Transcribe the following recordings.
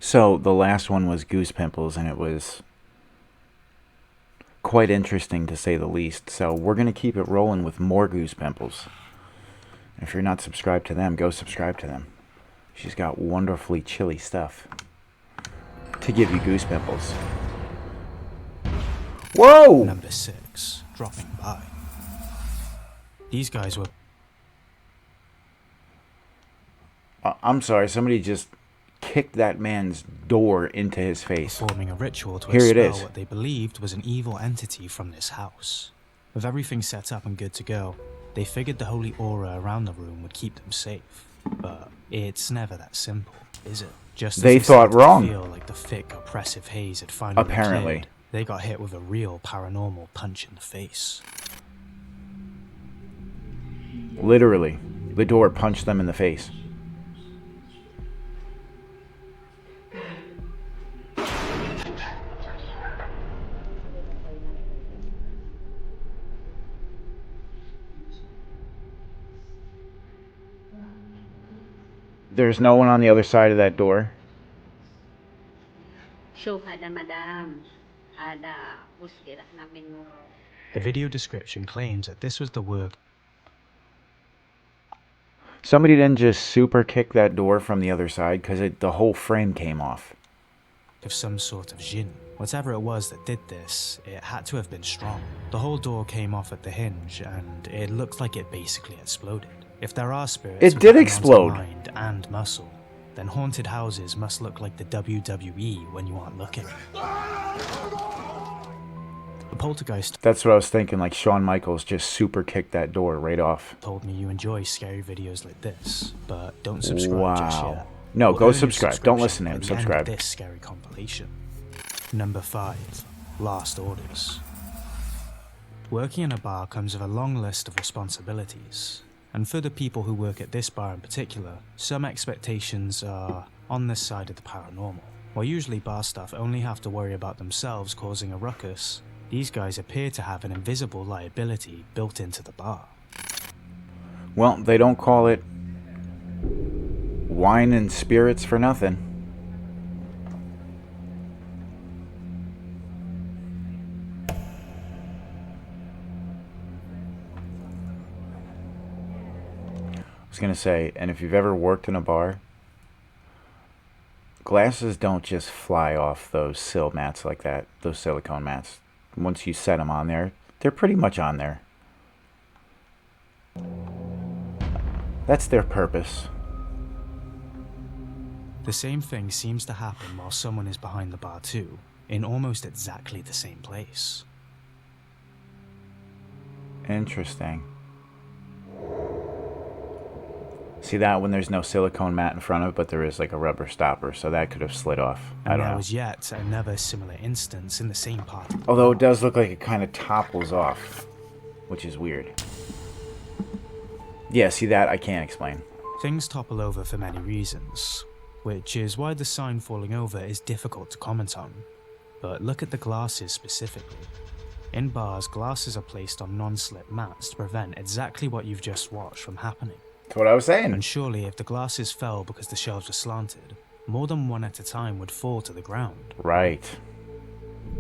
So the last one was Goose Pimples, and it was quite interesting to say the least. So we're going to keep it rolling with more Goose Pimples. If you're not subscribed to them, go subscribe to them. She's got wonderfully chilly stuff to give you goose pimples. Whoa! Number 6, dropping by. These guys were... I'm sorry, somebody just kicked that man's door into his face. Performing a ritual to Here it expel is. what they believed was an evil entity from this house. With everything set up and good to go, they figured the holy aura around the room would keep them safe. But it's never that simple, is it? Just as They thought wrong. Feel like the thick, oppressive haze had finally Apparently. cleared, they got hit with a real paranormal punch in the face. Literally, the door punched them in the face. There's no one on the other side of that door. The video description claims that this was the work Somebody didn't just super kick that door from the other side because the whole frame came off. of some sort of jinn. Whatever it was that did this, it had to have been strong. The whole door came off at the hinge, and it looked like it basically exploded. If there are spirits It with did a explode. mind and muscle, then haunted houses must look like the WWE when you aren't looking. The poltergeist That's what I was thinking, like Shawn Michaels just super kicked that door right off. told me you enjoy scary videos like this, but don't subscribe just Wow. yet. No, We'll go earn your subscribe. Don't listen subscription to him. at the end of Subscribe. this scary compilation. Number 5, Last Orders. Working in a bar comes with a long list of responsibilities. And for the people who work at this bar in particular, some expectations are on this side of the paranormal. While usually bar staff only have to worry about themselves causing a ruckus, these guys appear to have an invisible liability built into the bar. Well, they don't call it wine and spirits for nothing. I was going to say, and if you've ever worked in a bar, glasses don't just fly off those sill mats like that, those silicone mats. Once you set them on there, they're pretty much on there. That's their purpose. The same thing seems to happen while someone is behind the bar too, in almost exactly the same place. Interesting. See that when there's no silicone mat in front of it, but there is like a rubber stopper, so that could have slid off. I And don't there know. was yet another similar instance in the same part. Although it does look like it kind of topples off, which is weird. Yeah, see that? I can't explain. Things topple over for many reasons, which is why the sign falling over is difficult to comment on. But look at the glasses specifically. In bars, glasses are placed on non-slip mats to prevent exactly what you've just watched from happening. That's what I was saying. And surely if the glasses fell because the shelves were slanted, more than one at a time would fall to the ground. Right.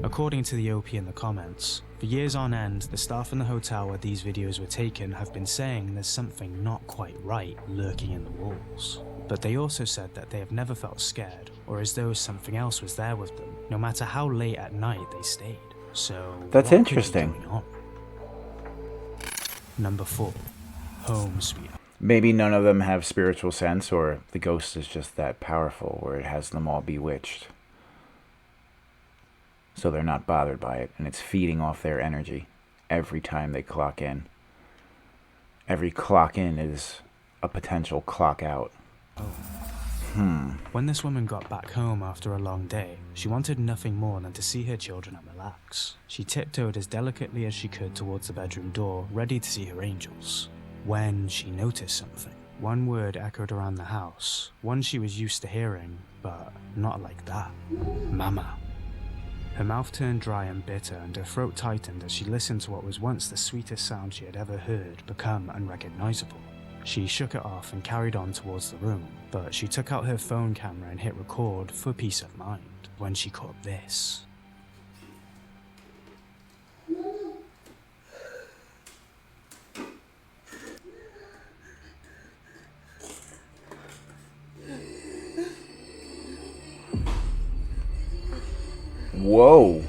According to the OP in the comments, for years on end, the staff in the hotel where these videos were taken have been saying there's something not quite right lurking in the walls. But they also said that they have never felt scared, or as though something else was there with them, no matter how late at night they stayed. So, That's what interesting. could be going on? Number 4, Home Sweet Home. Maybe none of them have spiritual sense, or the ghost is just that powerful, or it has them all bewitched. So they're not bothered by it, and it's feeding off their energy every time they clock in. Every clock in is a potential clock out. When this woman got back home after a long day, she wanted nothing more than to see her children and relax. She tiptoed as delicately as she could towards the bedroom door, ready to see her angels, when she noticed something. One word echoed around the house, one she was used to hearing, but not like that. Mama. Her mouth turned dry and bitter, and her throat tightened as she listened to what was once the sweetest sound she had ever heard become unrecognizable. She shook it off and carried on towards the room, but she took out her phone camera and hit record for peace of mind when she caught this. Whoa.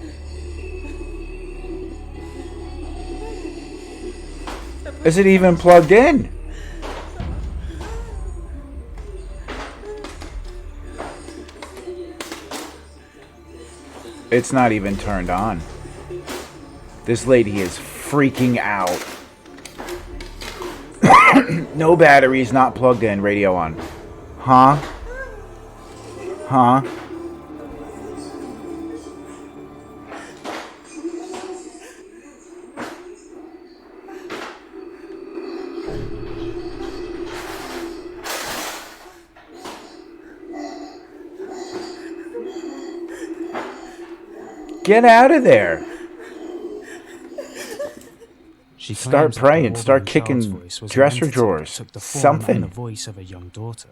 Is it even plugged in? It's not even turned on. This lady is freaking out. No batteries, not plugged in, radio on. Huh? Huh? Get out of there. She Start praying, start kicking dresser drawers. Something. The voice of a young daughter.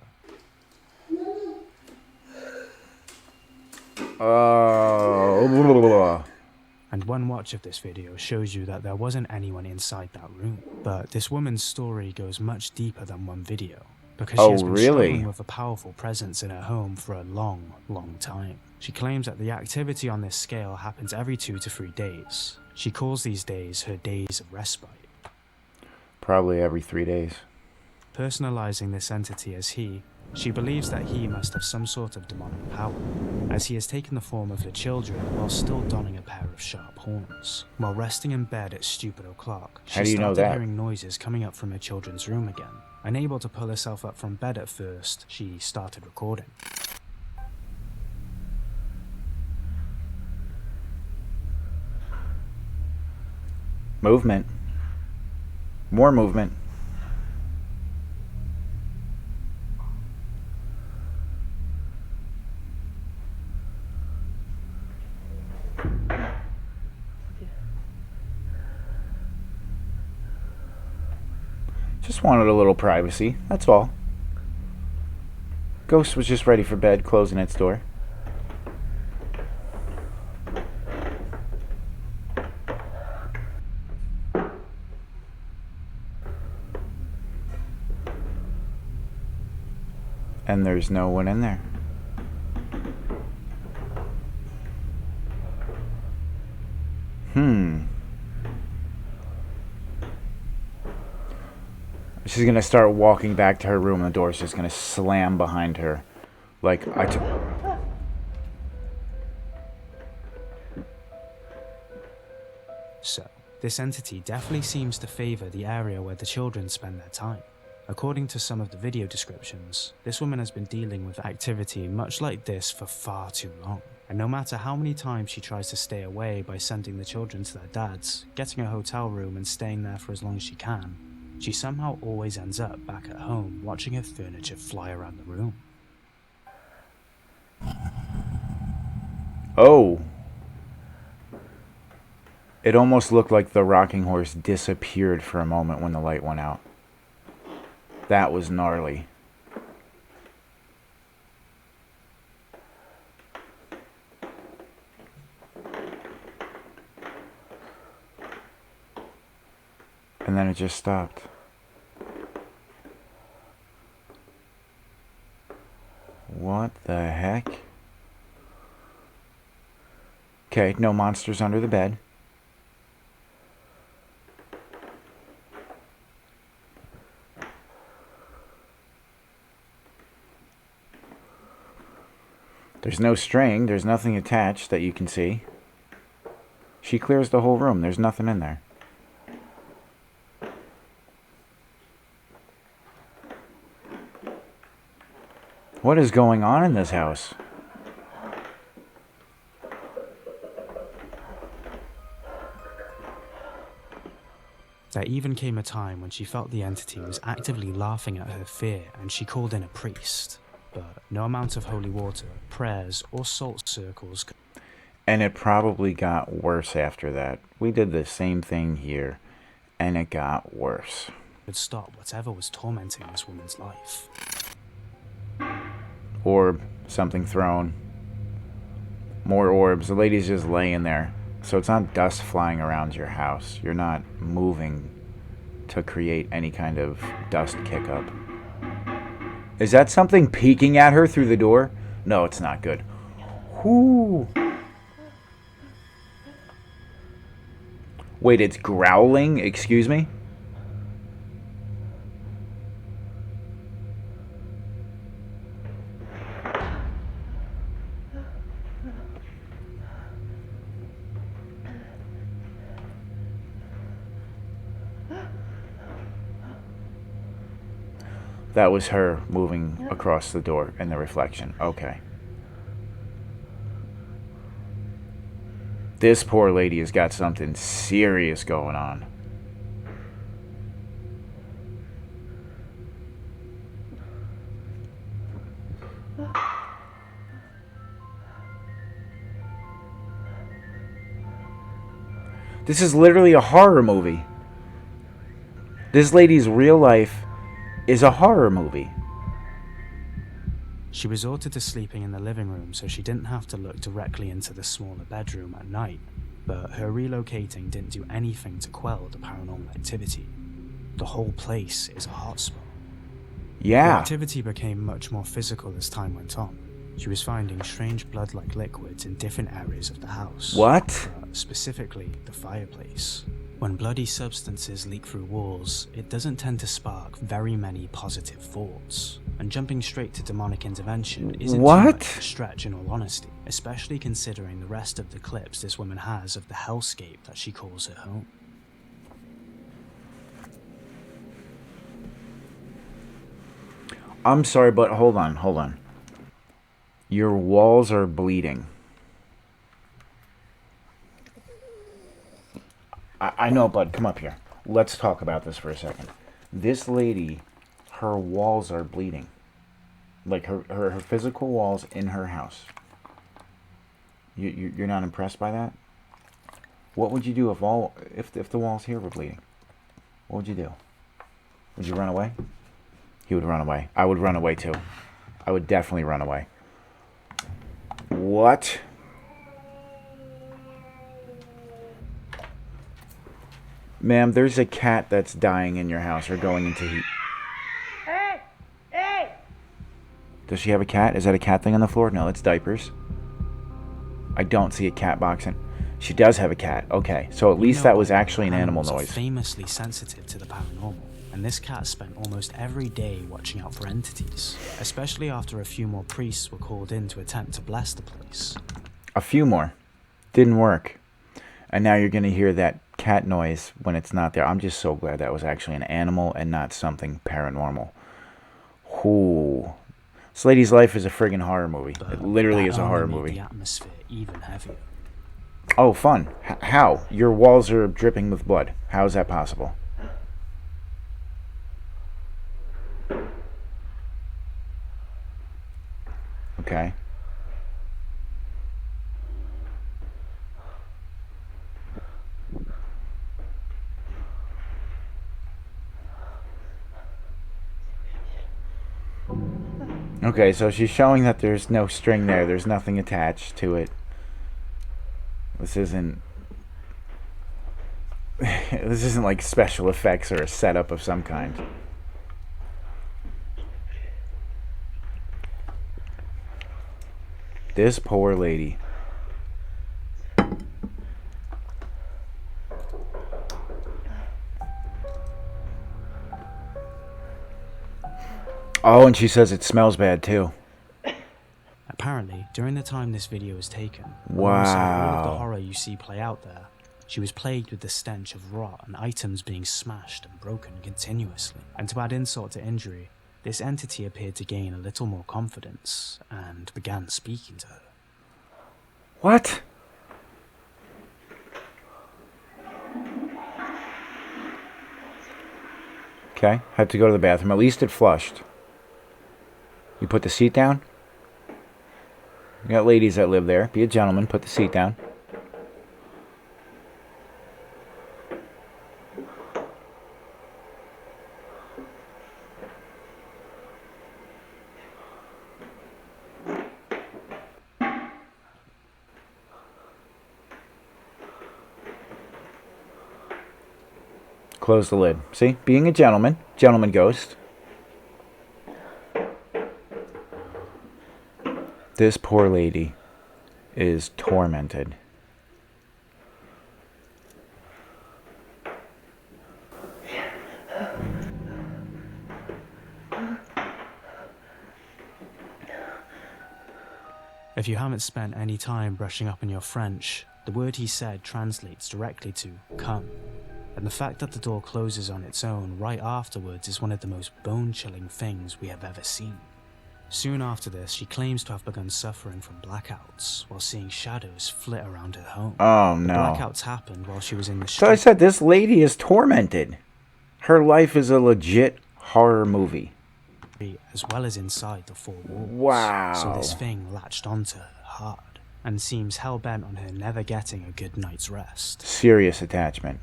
And one watch of this video shows you that there wasn't anyone inside that room. But this woman's story goes much deeper than one video, because she has been struggling with a powerful presence in her home for a long, long time. She claims that the activity on this scale happens every 2 to 3 days. She calls these days her days of respite. Probably every 3 days. Personalizing this entity as he, she believes that he must have some sort of demonic power, as he has taken the form of her children while still donning a pair of sharp horns. While resting in bed at stupid o'clock, she started hearing noises coming up from her children's room again. Unable to pull herself up from bed at first, she started recording. Movement. More movement. Just wanted a little privacy, that's all. Ghost was just ready for bed, closing its door. And there's no one in there. She's gonna start walking back to her room and the door's just gonna slam behind her. Like, So, this entity definitely seems to favor the area where the children spend their time. According to some of the video descriptions, this woman has been dealing with activity much like this for far too long. And no matter how many times she tries to stay away by sending the children to their dads, getting a hotel room and staying there for as long as she can, she somehow always ends up back at home watching her furniture fly around the room. Oh. It almost looked like the rocking horse disappeared for a moment when the light went out. That was gnarly. And then it just stopped. What the heck? Okay, no monsters under the bed. There's no string, there's nothing attached that you can see. She clears the whole room, there's nothing in there. What is going on in this house? There even came a time when she felt the entity was actively laughing at her fear and she called in a priest. But no amount of holy water, prayers, or salt circles could. And it probably got worse after that. We did the same thing here, and it got worse. could stop whatever was tormenting this woman's life. Orb, something thrown. More orbs. The lady's just laying there. So it's not dust flying around your house. You're not moving to create any kind of dust kick up. Is that something peeking at her through the door? No, it's not good. Whoo. Wait, it's growling? Excuse me? That was her moving across the door in the reflection. Okay. This poor lady has got something serious going on. This is literally a horror movie. This lady's real life is a horror movie. She resorted to sleeping in the living room so she didn't have to look directly into the smaller bedroom at night, but her relocating didn't do anything to quell the paranormal activity. The whole place is a hotspot. Yeah. The activity became much more physical as time went on. She was finding strange blood-like liquids in different areas of the house. What? Specifically, the fireplace. When bloody substances leak through walls, it doesn't tend to spark very many positive thoughts. And jumping straight to demonic intervention isn't too much a stretch in all honesty, especially considering the rest of the clips this woman has of the hellscape that she calls her home. I'm sorry, but hold on. Your walls are bleeding. I know, bud. Come up here. Let's talk about this for a second. This lady, her walls are bleeding. Like her physical walls in her house. You're not impressed by that? What would you do if the walls here were bleeding? What would you do? Would you run away? He would run away. I would run away too. I would definitely run away. What? Ma'am, there's a cat that's dying in your house or going into heat. Hey! Does she have a cat? Is that a cat thing on the floor? No, it's diapers. I don't see a cat boxing. She does have a cat. Okay, so at least that was actually an animal noise. Are famously sensitive to the paranormal, and this cat spent almost every day watching out for entities, especially after a few more priests were called in to attempt to bless the place. A few more. Didn't work. And now you're going to hear that cat noise when it's not there. I'm just so glad that was actually an animal and not something paranormal. Ooh. This lady's life is a friggin' horror movie. It literally is a horror movie. The atmosphere even heavier. Oh, fun. How? Your walls are dripping with blood. How is that possible? Okay. Okay, so she's showing that there's no string there. There's nothing attached to it. This isn't like special effects or a setup of some kind. This poor lady. Oh, and she says it smells bad too. Apparently, during the time this video was taken, wow, alongside all of the horror you see play out there, she was plagued with the stench of rot and items being smashed and broken continuously. And to add insult to injury, this entity appeared to gain a little more confidence and began speaking to her. What? Okay, had to go to the bathroom. At least it flushed. You put the seat down? You got ladies that live there. Be a gentleman. Put the seat down. Close the lid. See? Being a gentleman. Gentleman ghost. This poor lady is tormented. If you haven't spent any time brushing up on your French, the word he said translates directly to come. And the fact that the door closes on its own right afterwards is one of the most bone-chilling things we have ever seen. Soon after this, she claims to have begun suffering from blackouts while seeing shadows flit around her home. Oh, The no. blackouts happened while she was in the So I street. said, this lady is tormented. Her life is a legit horror movie. As well as inside the four walls. Wow. So this thing latched onto her hard and seems hell-bent on her never getting a good night's rest. Serious attachment.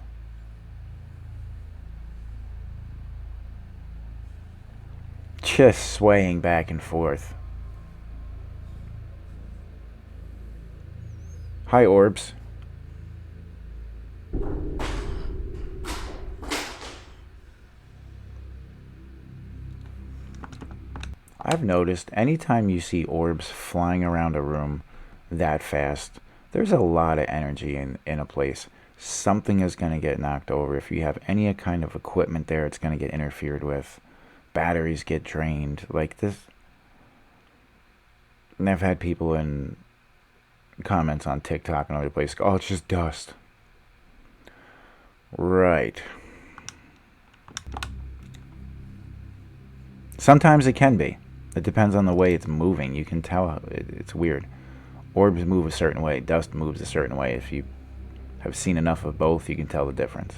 Just swaying back and forth. Hi, orbs. I've noticed anytime you see orbs flying around a room that fast, there's a lot of energy in a place. Something is going to get knocked over. If you have any kind of equipment there, it's going to get interfered with. Batteries get drained. Like this. And I've had people in comments on TikTok and other places go, oh, it's just dust. Right. Sometimes it can be. It depends on the way it's moving. You can tell it's weird. Orbs move a certain way. Dust moves a certain way. If you have seen enough of both, you can tell the difference.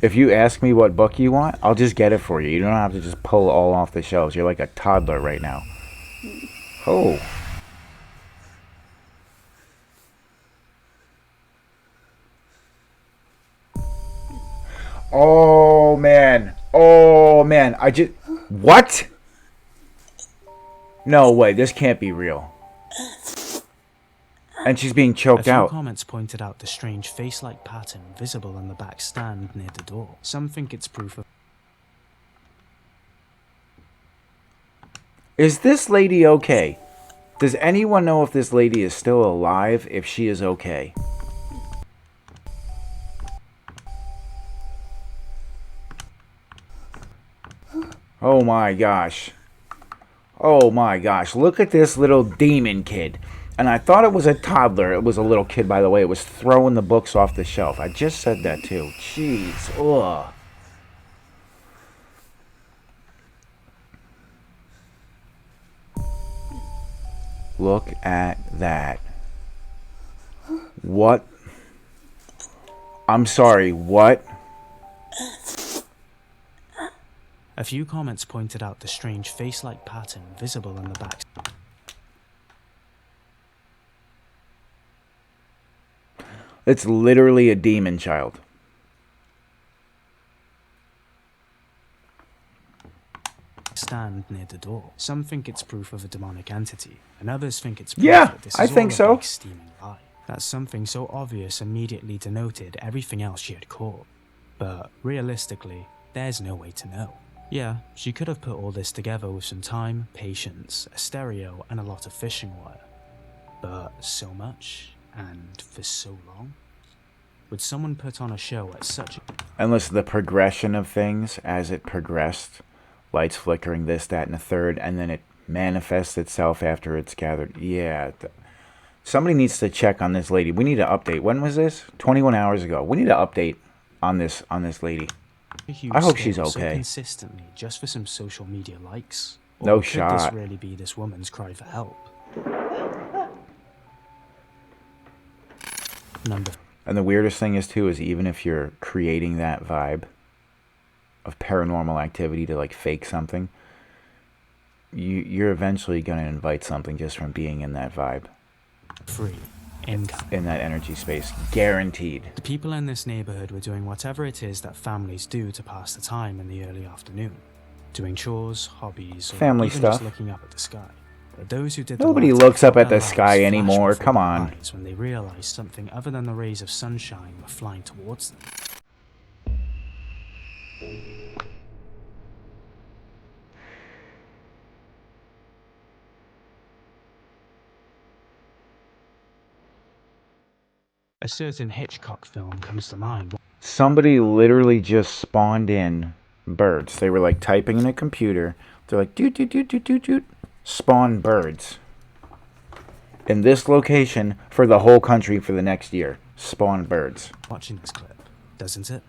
If you ask me what book you want, I'll just get it for you. You don't have to just pull all off the shelves. You're like a toddler right now. Oh. Oh, man. Oh, man. What? No way. This can't be real. And she's being choked A few out. comments pointed out the strange face-like pattern visible on the back stand near the door. Some think it's proof of... Is this lady okay? Does anyone know if this lady is still alive, if she is okay? Oh my gosh. Oh my gosh. Look at this little demon kid. And I thought it was a toddler. It was a little kid, by the way. It was throwing the books off the shelf. I just said that too. Jeez. Ugh. Look at that. What? I'm sorry, what? A few comments pointed out the strange face-like pattern visible on the back. It's literally a demon child. Stand near the door. Some think it's proof of a demonic entity, and others think it's proof Yeah, that this is I think all a so. big steaming lie. That something so obvious immediately denoted everything else she had caught. But realistically, there's no way to know. Yeah, she could have put all this together with some time, patience, a stereo, and a lot of fishing wire. But so much, and for so long? Would someone put on a show at such a... And listen, the progression of things as it progressed, lights flickering, this, that, and the third, and then it manifests itself after it's gathered. Yeah. Somebody needs to check on this lady. We need to update. When was this? 21 hours ago. We need to update on this lady. huge I hope scale she's so okay. consistently just for some social media likes? Or No could shot. this really be this woman's cry for help? Number And the weirdest thing is, too, is even if you're creating that vibe of paranormal activity to, like, fake something, you're eventually going to invite something just from being in that vibe, 3. Income. in that energy space. Guaranteed. The people in this neighborhood were doing whatever it is that families do to pass the time in the early afternoon. doing chores, hobbies, or Family even stuff. just looking up at the sky. But those who did Nobody the latter looks up felt at the their sky lives flash anymore, before come their on. eyes when they realized something other than the rays of sunshine were flying towards them. A certain Hitchcock film comes to mind. Somebody literally just spawned in birds. They were like typing in a computer. They're like, doot, doot, doot, doot, doot, doot. Spawn birds. In this location for the whole country for the next year. Spawn birds. Watching this clip, doesn't it?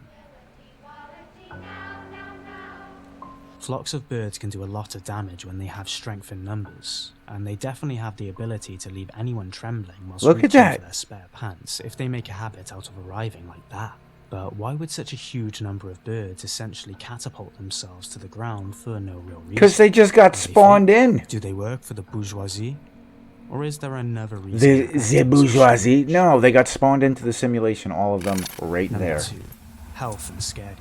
Flocks of birds can do a lot of damage when they have strength in numbers, and they definitely have the ability to leave anyone trembling whilst Look at reaching that. for their spare pants if they make a habit out of arriving like that. But why would such a huge number of birds essentially catapult themselves to the ground for no real reason? Because they just got spawned in. Do they work for the bourgeoisie? Or is there another reason? The bourgeoisie? No, they got spawned into the simulation, all of them right Number there. 2. Health and scary.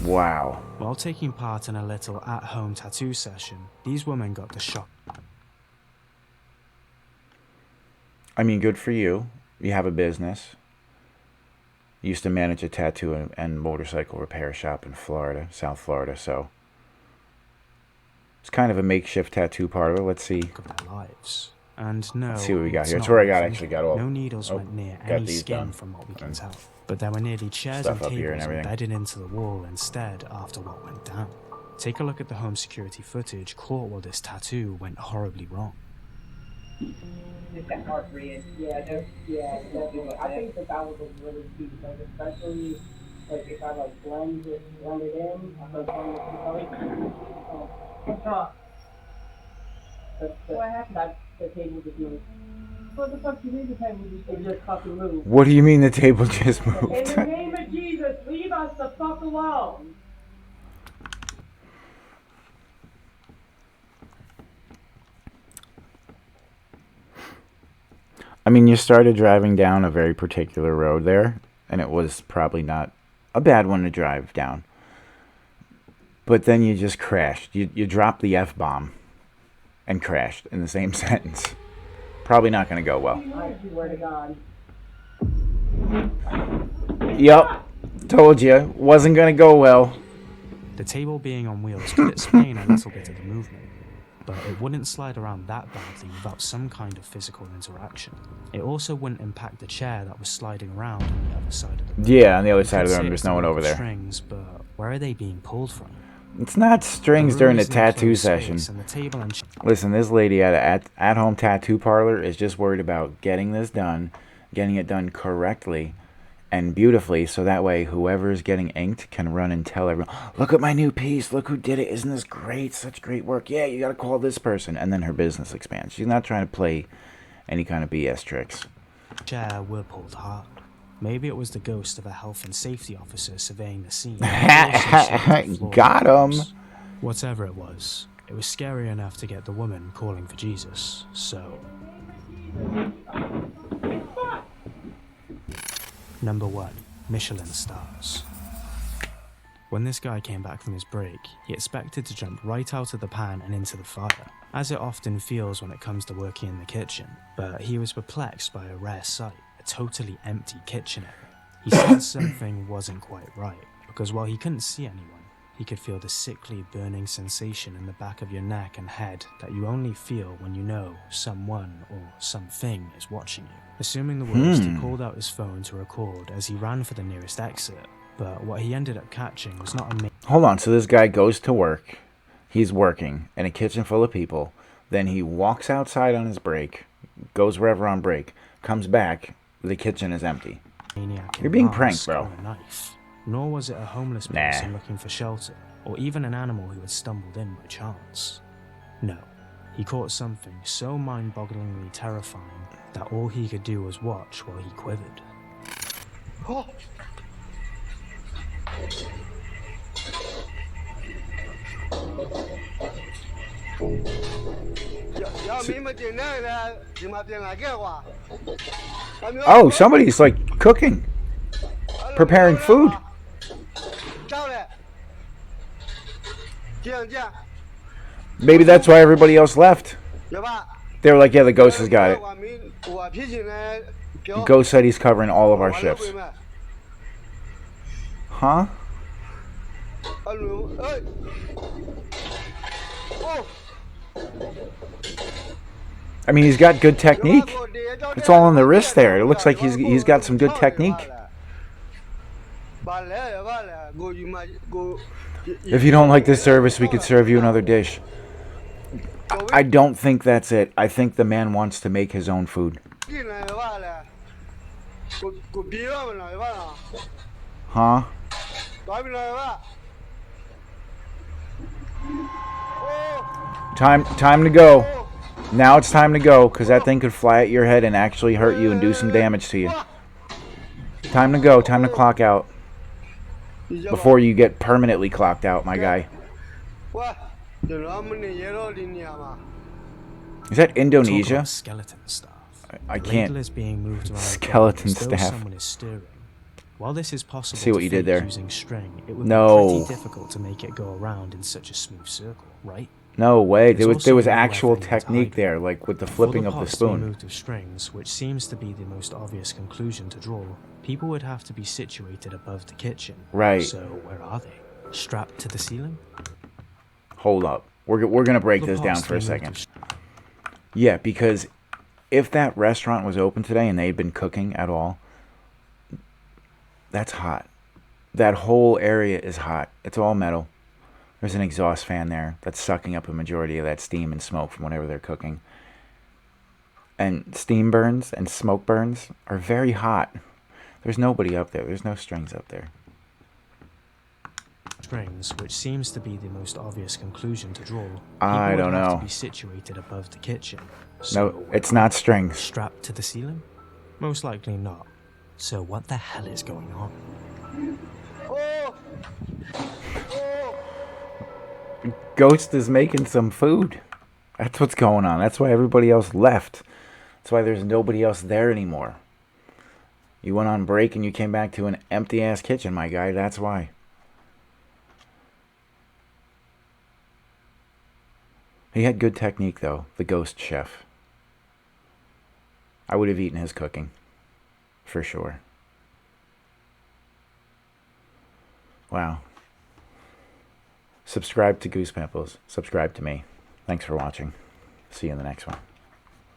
Wow. While taking part in a little at-home tattoo session, these women got the shock. I mean, good for you. You have a business. You used to manage a tattoo and motorcycle repair shop in Florida, South Florida, so it's kind of a makeshift tattoo parlor. Let's see. Of their lives. And no, Let's see what we got it's here. It's not where I often. actually got all. No needles oh, went near got any these skin done. from what we can And tell. But there were nearly chairs and stuff up here and tables everything. embedded into the wall instead after what went down. Take a look at the home security footage caught while this tattoo went horribly wrong. Just got heart red. Yeah, definitely. I think that was a really key, like especially like if I like blend it in, like on the color. What happened? That the table just moved. What the fuck do you mean the table just fucking moved? What do you mean the table just moved? In the name of Jesus, leave us the fuck alone. I mean, you started driving down a very particular road there, and it was probably not a bad one to drive down. But then you just crashed. You dropped the F-bomb and crashed in the same sentence. Probably not going to go well. I swear to God. Yup. Told you. Wasn't going to go well. The table being on wheels could explain a little bit of the movement, but it wouldn't slide around that badly without some kind of physical interaction. It also wouldn't impact the chair that was sliding around on the other side of the room. Yeah, on the other You side of could the say room, it's there's no one the over there. strings, but where are they being pulled from? It's not strings The during room a is in tattoo closed session. space, and the table and Listen, this lady at an at-home tattoo parlor is just worried about getting this done, getting it done correctly and beautifully, so that way whoever is getting inked can run and tell everyone, look at my new piece, look who did it, isn't this great, such great work, yeah, you gotta call this person, and then her business expands. She's not trying to play any kind of BS tricks. chair were pulled hard. Maybe it was the ghost of a health and safety officer surveying the scene. Got him. Whatever it was scary enough to get the woman calling for Jesus, so... Number 1. Michelin stars. When this guy came back from his break, he expected to jump right out of the pan and into the fire, as it often feels when it comes to working in the kitchen, but he was perplexed by a rare sight, a totally empty kitchen area. He sensed something wasn't quite right, because while he couldn't see anyone, he could feel the sickly burning sensation in the back of your neck and head that you only feel when you know someone or something is watching you. Assuming the worst, he pulled out his phone to record as he ran for the nearest exit, but what he ended up catching was not a Hold on, so this guy goes to work, he's working in a kitchen full of people, then he walks outside on his break, goes wherever on break, comes back, the kitchen is empty. maniac in You're being mask pranked, bro. or a knife. Nor was it a homeless Nah. person looking for shelter, or even an animal who had stumbled in by chance. No, he caught something so mind-bogglingly terrifying that all he could do was watch while he quivered. Oh, somebody's like cooking, preparing food. Maybe that's why everybody else left. They were like, yeah, the ghost has got it. The ghost said he's covering all of our shifts. Huh? I mean, he's got good technique. It's all on the wrist there. It looks like he's got some good technique. If you don't like this service, we could serve you another dish. I don't think that's it. I think the man wants to make his own food. Huh? Time to go. Now it's time to go, because that thing could fly at your head and actually hurt you and do some damage to you. Time to go. Time to clock out. Before you get permanently clocked out, my guy. Is that Indonesia? Skeleton staff. I can't. Is being moved around Skeleton as though staff. someone is stirring. While this is possible See what to you did fake there. using string, it would No. be pretty difficult to make it go around in such a smooth circle, right? No way. There There's was also actual nowhere for anyone to technique hide. there, like with the For flipping of the pots to be spoon. moved with strings, which seems to be the most obvious conclusion to draw, people would have to be situated above the kitchen. Right. So where are they? Strapped to the ceiling? Hold up. We're gonna break The this down pots for a to be moved second. with Yeah, because if that restaurant was open today and they'd been cooking at all, that's hot. That whole area is hot. It's all metal. There's an exhaust fan there that's sucking up a majority of that steam and smoke from whatever they're cooking. And steam burns and smoke burns are very hot. There's nobody up there. There's no strings up there. strings, which seems to be the most obvious conclusion to draw. I People don't would have know. to be situated above the kitchen. No, So, it's not strings. strapped to the ceiling? Most likely not. So what the hell is going on? Ghost is making some food. That's what's going on. That's why everybody else left. That's why there's nobody else there anymore. You went on break and you came back to an empty-ass kitchen, my guy. That's why. He had good technique, though, the ghost chef. I would have eaten his cooking. For sure. Wow. Subscribe to Goose Pimples. Subscribe to me. Thanks for watching. See you in the next one.